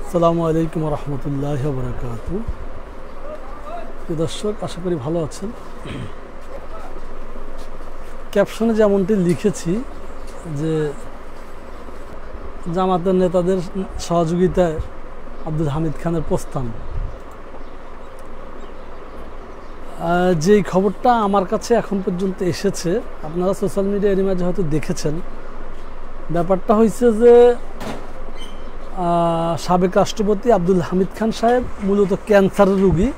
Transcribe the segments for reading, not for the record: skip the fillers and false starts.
আসসালামু আলাইকুম রহমতুল্লাহ বরকাতু। দর্শক, আশা করি ভালো আছেন। ক্যাপশনে যেমনটি লিখেছি যে জামাতের নেতাদের সহযোগিতায় আব্দুল হামিদ খানের প্রস্থান, যেই খবরটা আমার কাছে এখন পর্যন্ত এসেছে, আপনারা সোশ্যাল মিডিয়া এর মাঝে হয়তো দেখেছেন। ব্যাপারটা হয়েছে যে সাবেক রাষ্ট্রপতি আব্দুল হামিদ খান সাহেব মূলত ক্যান্সারের রোগী।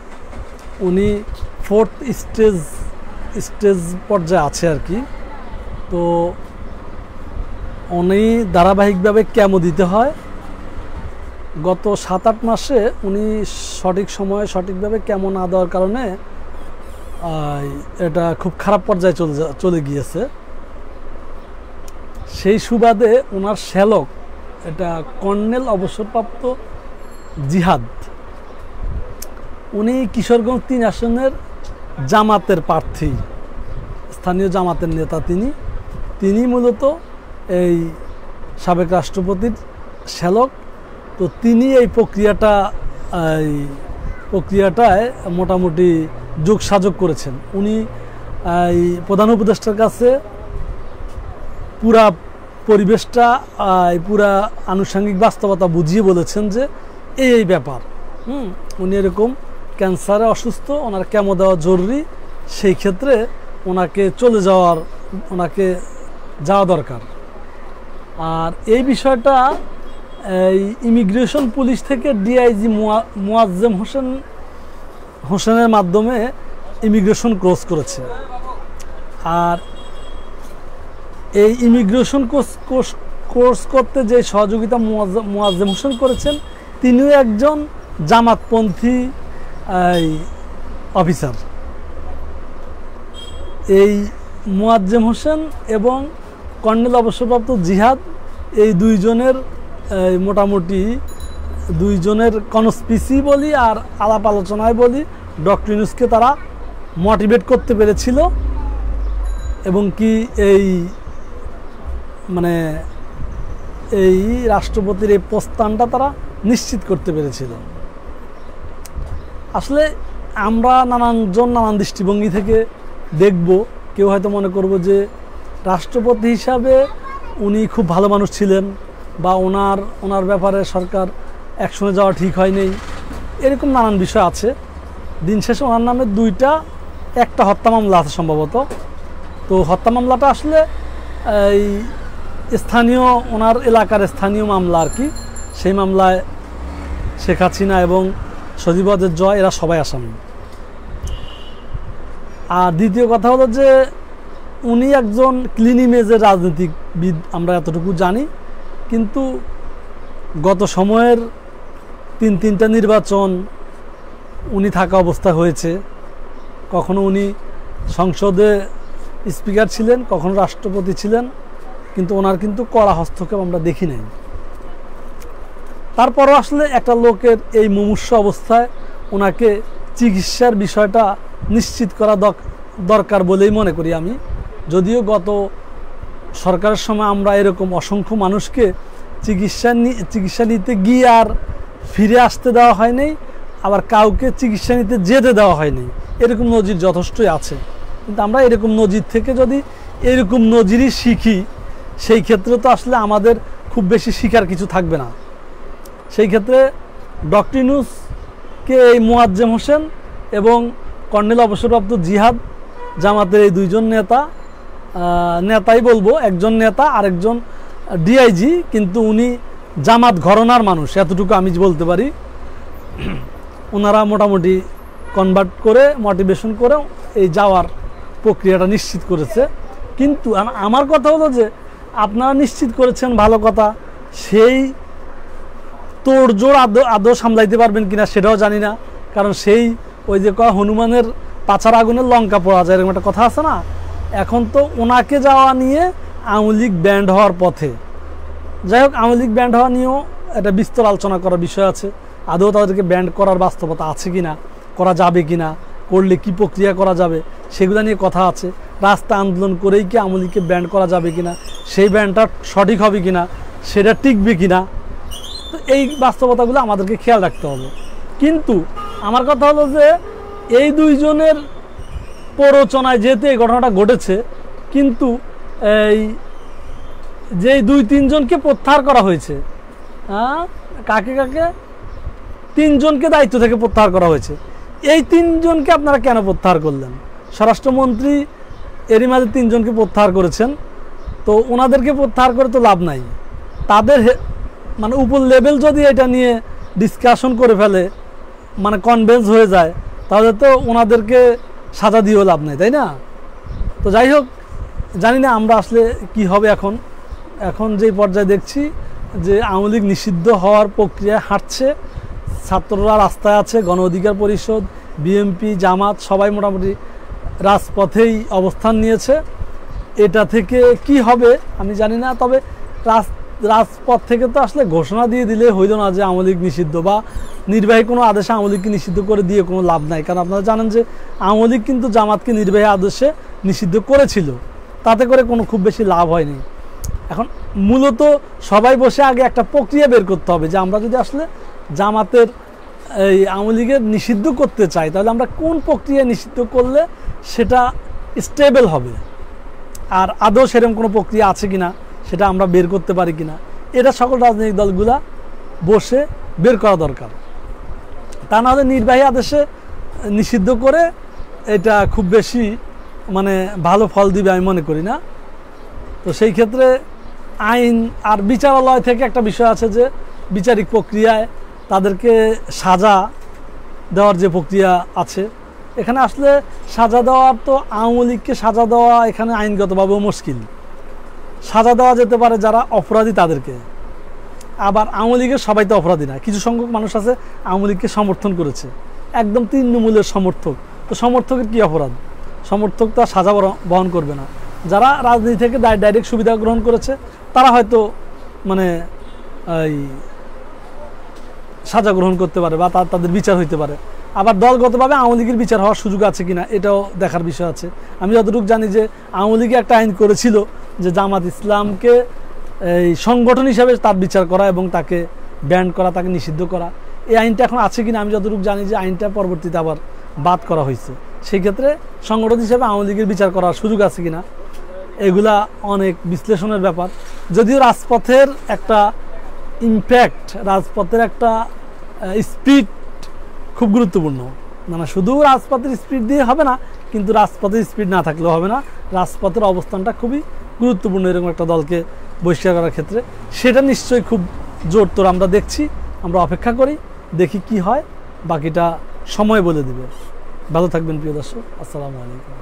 উনি 4th স্টেজ পর্যায়ে আছে আর কি। তো উনি ধারাবাহিকভাবে কেমো দিতে হয়। গত 7-8 মাসে উনি সঠিক সময়ে সঠিকভাবে কেমো না দেওয়ার কারণে এটা খুব খারাপ পর্যায়ে চলে গিয়েছে। সেই সুবাদে ওনার শ্যালক, এটা কর্নেল অবসরপ্রাপ্ত জিহাদ, উনি কিশোরগঞ্জ 3 আসনের জামাতের প্রার্থী, স্থানীয় জামাতের নেতা। তিনি মূলত এই সাবেক রাষ্ট্রপতির শ্যালক। তো তিনি এই প্রক্রিয়াটায় মোটামুটি যোগসাযোগ করেছেন। উনি এই প্রধান উপদেষ্টার কাছে পুরা পরিবেশটা, পুরা আনুষঙ্গিক বাস্তবতা বুঝিয়ে বলেছেন যে এই ব্যাপার, উনি এরকম ক্যান্সারে অসুস্থ, ওনার কেমো দেওয়া জরুরি, সেই ক্ষেত্রে ওনাকে যাওয়া দরকার। আর এই বিষয়টা এই ইমিগ্রেশন পুলিশ থেকে ডিআইজি মোয়াজ্জেম হোসেনের মাধ্যমে ইমিগ্রেশন ক্রস করেছে। আর এই ইমিগ্রেশন কোর্স করতে যে সহযোগিতা মোয়াজ্জেম হোসেন করেছেন, তিনিও একজন জামাতপন্থী অফিসার। এই মোয়াজ্জেম হোসেন এবং কর্নেল অবসরপ্রাপ্ত জিহাদ, এই মোটামুটি দুইজনের কনস্পিসি বলি আর আলাপ আলোচনায় বলি, ডক্টর ইউনূসকে তারা মোটিভেট করতে পেরেছিল এবং কি এই রাষ্ট্রপতির এই প্রস্থানটা তারা নিশ্চিত করতে পেরেছিল। আসলে আমরা নানান দৃষ্টিভঙ্গি থেকে দেখব। কেউ হয়তো মনে করব যে রাষ্ট্রপতি হিসাবে উনি খুব ভালো মানুষ ছিলেন, বা ওনার ব্যাপারে সরকার অ্যাকশনে যাওয়া ঠিক হয়নি, এরকম নানান বিষয় আছে। দিন শেষে ওনার নামে একটা হত্যা মামলা আছে সম্ভবত। তো হত্যা মামলাটা আসলে এই ওনার এলাকার স্থানীয় মামলা আর কি। সেই মামলায় শেখ হাসিনা এবং সজীবদের জয়, এরা সবাই আসামি। আর দ্বিতীয় কথা হলো যে উনি একজন ক্লিন ইমেজের রাজনীতিবিদ, আমরা এতটুকু জানি। কিন্তু গত সময়ের 3টা নির্বাচন উনি থাকা অবস্থা হয়েছে। কখনো উনি সংসদে স্পিকার ছিলেন, কখনো রাষ্ট্রপতি ছিলেন, কিন্তু ওনার কড়া হস্তক্ষেপ আমরা দেখি নাই। তারপরও আসলে একটা লোকের এই মুমূর্ষ অবস্থায় ওনাকে চিকিৎসার বিষয়টা নিশ্চিত করা দরকার বলেই মনে করি আমি। যদিও গত সরকারের সময় আমরা এরকম অসংখ্য মানুষকে চিকিৎসা নিতে গিয়ে আর ফিরে আসতে দেওয়া হয়নি, আবার কাউকে চিকিৎসা নিতে যেতে দেওয়া হয়নি, এরকম নজির যথেষ্টই আছে। কিন্তু আমরা এরকম নজির থেকে যদি এরকম নজিরই শিখি, সেই ক্ষেত্রে তো আসলে আমাদের খুব বেশি শিখার কিছু থাকবে না। সেই ক্ষেত্রে ডক্টর ইউনূসকে এই মোয়াজ্জেম হোসেন এবং কর্নেল অবসরপ্রাপ্ত জিহাদ, জামাতের এই দুইজন নেতাই বলবো, একজন নেতা আরেকজন ডিআইজি, কিন্তু উনি জামাত ঘরানার মানুষ, এতটুকু আমি বলতে পারি। ওনারা মোটামুটি কনভার্ট করে, মোটিভেশন করে এই যাওয়ার প্রক্রিয়াটা নিশ্চিত করেছে। কিন্তু আমার কথা হলো যে আপনারা নিশ্চিত করেছেন, ভালো কথা, সেই তোড়জোড় আদৌ সামলাইতে পারবেন কিনা সেটাও জানি না। কারণ ওই যে হনুমানের পাছার আগুনের লঙ্কা পড়া যায়, এরকম একটা কথা আছে না। এখন তো ওনাকে যাওয়া নিয়ে আওয়ামী লীগ ব্যান্ড হওয়ার পথে। যাই হোক, আওয়ামী লীগ ব্যান্ড হওয়া নিয়েও একটা বিস্তর আলোচনা করার বিষয় আছে। আদৌ তাদেরকে ব্যান্ড করার বাস্তবতা আছে কিনা, করা যাবে কিনা, করলে কি প্রক্রিয়া করা যাবে, সেগুলো নিয়ে কথা আছে। রাস্তা আন্দোলন করেই কি আওয়ামী লীগকে ব্যান্ড করা যাবে কিনা, সেই ব্যান্ডটা সঠিক হবে কিনা, সেটা টিকবে কিনা, তো এই বাস্তবতাগুলো আমাদেরকে খেয়াল রাখতে হবে। কিন্তু আমার কথা হলো যে এই দুইজনের প্ররোচনায় যেহেতু এই ঘটনাটা ঘটেছে, কিন্তু এই যে 2-3 জনকে প্রত্যাহার করা হয়েছে, কাকে কাকে 3 জনকে দায়িত্ব থেকে প্রত্যাহার করা হয়েছে। এই 3 জনকে আপনারা কেন প্রত্যাহার করলেন? স্বরাষ্ট্রমন্ত্রী এরই মাঝে 3 জনকে প্রত্যাহার করেছেন, তো ওনাদেরকে প্রত্যাহার করে তো লাভ নাই। তাদের মানে উপর লেভেল যদি এটা নিয়ে ডিসকাশন করে ফেলে, মানে কনভেন্স হয়ে যায়, তাহলে তো ওনাদেরকে সাজা দিয়েও লাভ নেই, তাই না? তো যাই হোক, জানি না আমরা আসলে কি হবে। এখন যে পর্যায়ে দেখছি যে আওয়ামী লীগ নিষিদ্ধ হওয়ার প্রক্রিয়ায় হাঁটছে, ছাত্ররা রাস্তায় আছে, গণ অধিকার পরিষদ, বিএনপি, জামাত সবাই মোটামুটি রাজপথেই অবস্থান নিয়েছে। এটা থেকে কি হবে আমি জানি না। তবে রাজপথ থেকে তো আসলে ঘোষণা দিয়ে দিলে হইল না যে আওয়ামী লীগ নিষিদ্ধ, বা নির্বাহী কোনো আদেশে আওয়ামী লীগকে নিষিদ্ধ করে দিয়ে কোনো লাভ নাই। কারণ আপনারা জানেন যে আওয়ামী লীগ কিন্তু জামাতকে নির্বাহী আদেশে নিষিদ্ধ করেছিল, তাতে করে কোনো খুব বেশি লাভ হয়নি। এখন মূলত সবাই বসে আগে একটা প্রক্রিয়া বের করতে হবে যে আমরা যদি আসলে জামাতের এই আওয়ামী লীগের নিষিদ্ধ করতে চাই, তাহলে আমরা কোন প্রক্রিয়া নিষিদ্ধ করলে সেটা স্টেবল হবে, আর আদৌ সেরকম কোনো প্রক্রিয়া আছে কিনা সেটা আমরা বের করতে পারি কিনা, এটা সকল রাজনৈতিক দলগুলা বসে বের করা দরকার। তা না হলে নির্বাহী আদেশে নিষিদ্ধ করে এটা খুব বেশি মানে ভালো ফল দিবে আমি মনে করি না। তো সেই ক্ষেত্রে আইন আর বিচারালয় থেকে একটা বিষয় আছে যে বিচারিক প্রক্রিয়ায় তাদেরকে সাজা দেওয়ার যে প্রক্রিয়া আছে, এখানে আসলে সাজা দেওয়ার তো আওয়ামী লীগকে সাজা দেওয়া এখানে আইনগতভাবেও মুশকিল। সাজা দেওয়া যেতে পারে যারা অপরাধী তাদেরকে, আবার আওয়ামী লীগের সবাই তো অপরাধী না, কিছু সংখ্যক মানুষ আছে আওয়ামী লীগকে সমর্থন করেছে, একদম তৃণমূলের সমর্থক। তো সমর্থকের কি অপরাধ? সমর্থক তো আর সাজা বহন করবে না। যারা রাজনীতি থেকে ডাইরেক্ট সুবিধা গ্রহণ করেছে তারা হয়তো মানে এই সাজা গ্রহণ করতে পারে বা তাদের বিচার হইতে পারে। আবার দলগতভাবে আওয়ামী লীগের বিচার হওয়ার সুযোগ আছে কিনা এটাও দেখার বিষয় আছে। আমি যতটুকু জানি যে আওয়ামী লীগে একটা আইন করেছিল যে জামাত ইসলামকে এই সংগঠন হিসাবে তার বিচার করা এবং তাকে ব্যান করা, তাকে নিষিদ্ধ করা, এই আইনটা এখন আছে কিনা আমি যতটুকু জানি যে আইনটা পরবর্তীতে আবার বাদ করা হয়েছে। সেই ক্ষেত্রে সংগঠন হিসাবে আওয়ামী লীগের বিচার করার সুযোগ আছে কিনা এগুলা অনেক বিশ্লেষণের ব্যাপার। যদিও রাজপথের একটা ইমপ্যাক্ট, রাজপথের একটা স্পিড খুব গুরুত্বপূর্ণ। মানে শুধু রাজপথের স্পিড দিয়ে হবে না, কিন্তু রাজপথের স্পিড না থাকলেও হবে না। রাজপথের অবস্থানটা খুবই গুরুত্বপূর্ণ এরকম একটা দলকে বহিষ্কার করার ক্ষেত্রে। সেটা নিশ্চয়ই খুব জোরতোর আমরা দেখছি, আমরা অপেক্ষা করি, দেখি কি হয়, বাকিটা সময় বলে দিবে। ভালো থাকবেন প্রিয় দর্শক, আসসালামু আলাইকুম।